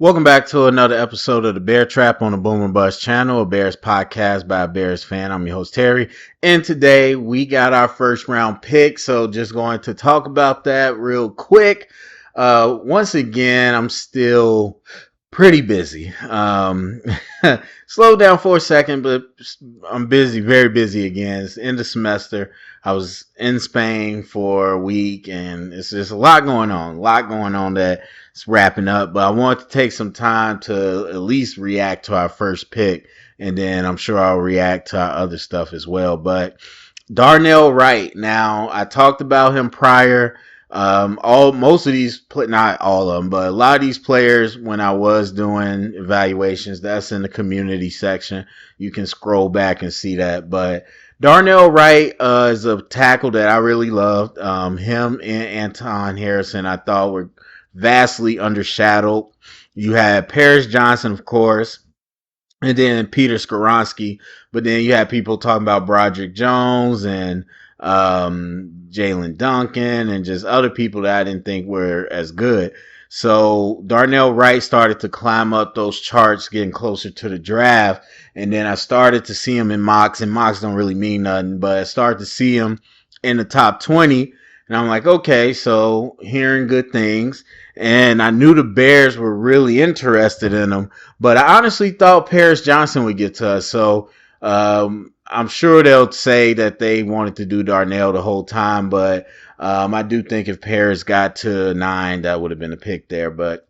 Welcome back to another episode of the Bear Trap on the Boomer Bust channel, a Bears podcast by a Bears fan. I'm your host, Terry. And today we got our first round pick. So just going to talk about that real quick. Once again, I'm still pretty busy. Slow down for a second, but I'm busy, very busy again. It's end of semester. I was in Spain for a week and it's just a lot going on that it's wrapping up, but I want to take some time to at least react to our first pick, and then I'm sure I'll react to our other stuff as well. But Darnell Wright. Now, I talked about him prior. Most of these, not all of them, but a lot of these players, when I was doing evaluations, that's in the community section. You can scroll back and see that. But Darnell Wright is a tackle that I really loved. Him and Anton Harrison, I thought were vastly undershadowed. You had Paris Johnson, of course, and then Peter Skoronski. But then you had people talking about Broderick Jones and Jalen Duncan and just other people that I didn't think were as good. So Darnell Wright started to climb up those charts, getting closer to the draft. And then I started to see him in mocks, and mocks don't really mean nothing, but I started to see him in the top 20. And I'm like, okay, so hearing good things. And I knew the Bears were really interested in him, but I honestly thought Paris Johnson would get to us. So I'm sure they'll say that they wanted to do Darnell the whole time, but I do think if Paris got to 9, that would have been a pick there. But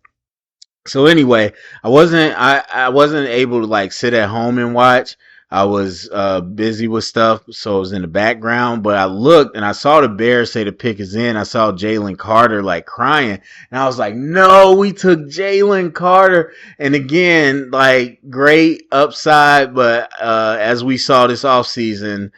so anyway, I wasn't able to like sit at home and watch. I was busy with stuff, so it was in the background. But I looked and I saw the Bears say the pick is in. I saw Jalen Carter like crying, and I was like, "No, we took Jalen Carter." And again, like great upside, but as we saw this offseason,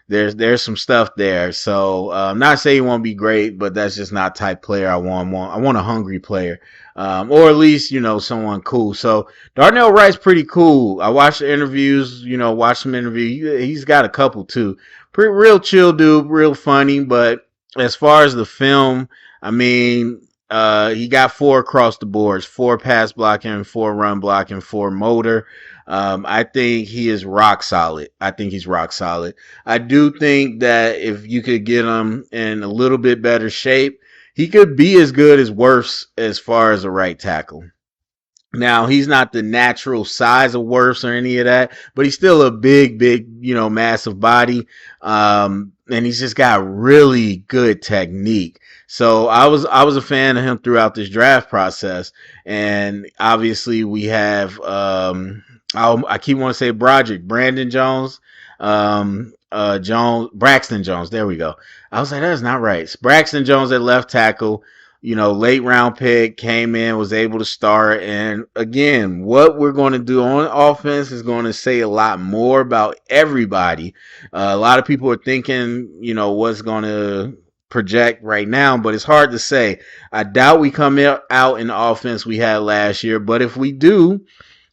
there's some stuff there. So I'm not saying he won't be great, but that's just not the type player I want. I want a hungry player, or at least someone cool. So Darnell Wright's pretty cool. I watched the interviews, watched some interview. He's got a couple too. Pretty real chill dude, real funny. But as far as the film, I mean, he got 4 across the boards: 4 pass blocking, 4 run blocking, 4 motor. I think he is rock solid. I think he's rock solid. I do think that if you could get him in a little bit better shape, he could be as good as worse as far as a right tackle. Now, he's not the natural size of Wirfs or any of that, but he's still a big, massive body. And he's just got really good technique. So I was a fan of him throughout this draft process. And obviously we have, I keep wanting to say Brandon Jones, Braxton Jones. There we go. I was like, that's not right. It's Braxton Jones at left tackle. Late round pick, came in, was able to start. And again, what we're going to do on offense is going to say a lot more about everybody. A lot of people are thinking, what's going to project right now, but it's hard to say. I doubt we come out in the offense we had last year, but if we do,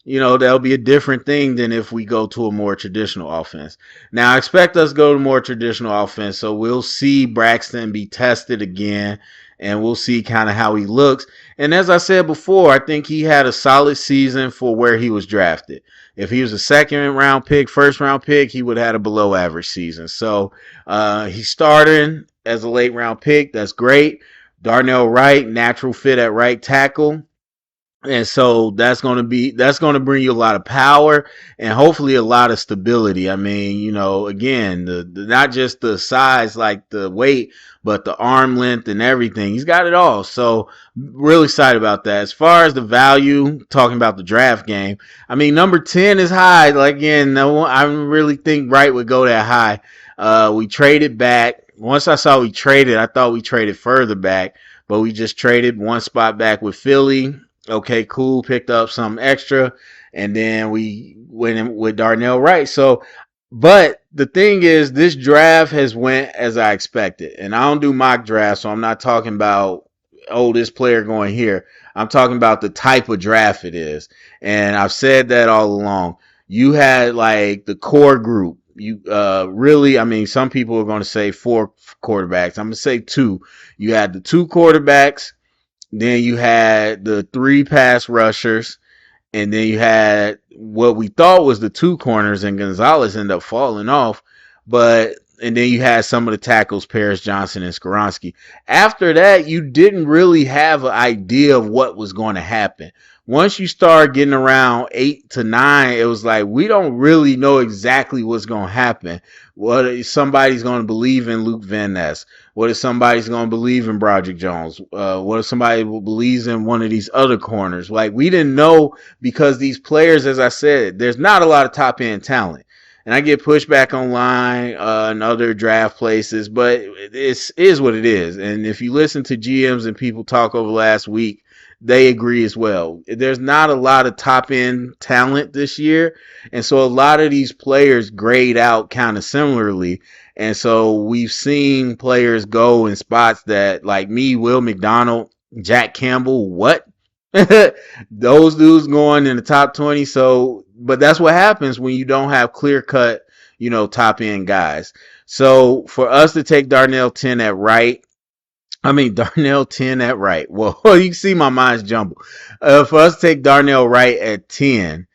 that'll be a different thing than if we go to a more traditional offense. Now, I expect us to go to more traditional offense, so we'll see Braxton be tested again, and we'll see kind of how he looks. And as I said before, I think he had a solid season for where he was drafted. If he was a second round pick, first round pick, he would have had a below average season. So he's starting as a late round pick. That's great. Darnell Wright, natural fit at right tackle. And so that's going to bring you a lot of power and hopefully a lot of stability. I mean, again, the not just the size, like the weight, but the arm length and everything. He's got it all. So really excited about that. As far as the value, talking about the draft game, I mean, number 10 is high. Like, again, no, I don't really think Wright would go that high. We traded back. Once I saw we traded, I thought we traded further back, but we just traded one spot back with Philly. Okay, cool. Picked up some extra, and then we went in with Darnell Wright. So, but the thing is, this draft has went as I expected, and I don't do mock drafts, so I'm not talking about this player going here. I'm talking about the type of draft it is, and I've said that all along. You had like the core group. You really, I mean, some people are going to say 4 quarterbacks. I'm going to say 2. You had the 2 quarterbacks. Then you had the 3 pass rushers. And then you had what we thought was the 2 corners, and Gonzalez ended up falling off. And then you had some of the tackles, Paris Johnson and Skoronski. After that, you didn't really have an idea of what was going to happen. Once you start getting around 8 to 9, it was like, we don't really know exactly what's going to happen. What if somebody's going to believe in Luke Van Ness? What if somebody's going to believe in Broderick Jones? What if somebody believes in one of these other corners? Like, we didn't know, because these players, as I said, there's not a lot of top end talent. And I get pushback online and other draft places, but it is what it is. And if you listen to GMs and people talk over last week, they agree as well. There's not a lot of top end talent this year. And so a lot of these players grade out kind of similarly. And so we've seen players go in spots that, like me, Will McDonald, Jack Campbell, what? Those dudes going in the top 20. So, but that's what happens when you don't have clear cut, top end guys. So for us to take Darnell 10 at right, Darnell 10 at right. Well, you can see my mind's jumbled. For us to take Darnell Wright at 10,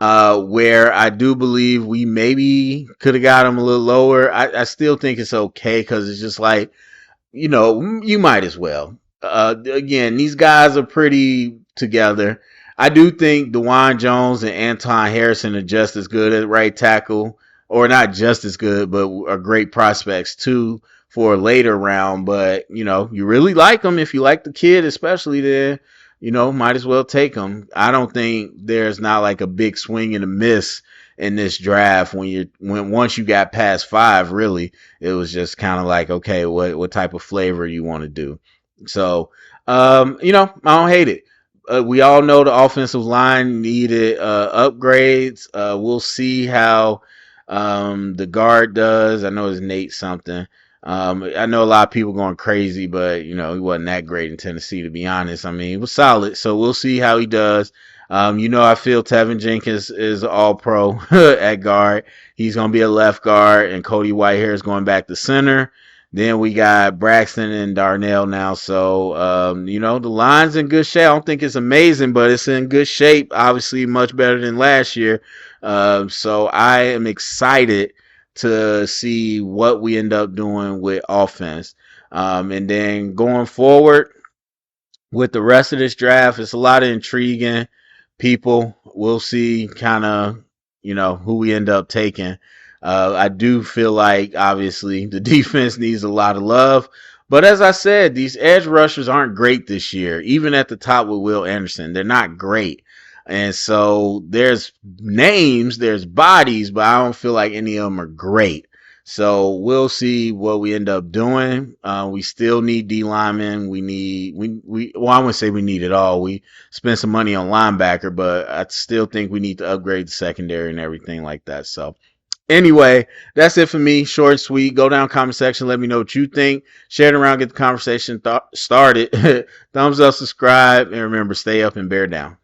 where I do believe we maybe could have got him a little lower. I still think it's okay, because it's just like, you might as well. Again, these guys are pretty together. I do think DeJuan Jones and Anton Harrison are just as good at right tackle, or not just as good, but are great prospects too for a later round. But, you really like them. If you like the kid, especially, then, might as well take them. I don't think there's not like a big swing and a miss in this draft when once you got past 5, really, it was just kind of like, okay, what type of flavor you want to do. So, I don't hate it. We all know the offensive line needed upgrades. We'll see how the guard does. I know it's Nate something. I know a lot of people going crazy, but he wasn't that great in Tennessee, to be honest. He was solid, so we'll see how he does. I feel Tevin Jenkins is all pro at guard. He's going to be a left guard, and Cody Whitehair is going back to center. Then we got Braxton and Darnell now. So, the line's in good shape. I don't think it's amazing, but it's in good shape. Obviously, much better than last year. So I am excited to see what we end up doing with offense. And then going forward with the rest of this draft, it's a lot of intriguing people. We'll see kind of, who we end up taking. I do feel like, obviously, the defense needs a lot of love. But as I said, these edge rushers aren't great this year. Even at the top with Will Anderson, they're not great. And so there's names, there's bodies, but I don't feel like any of them are great. So we'll see what we end up doing. We still need D linemen. Well, I wouldn't say we need it all. We spent some money on linebacker, but I still think we need to upgrade the secondary and everything like that. So anyway, that's it for me. Short and sweet. Go down comment section. Let me know what you think. Share it around. Get the conversation started. Thumbs up, subscribe, and remember, stay up and bear down.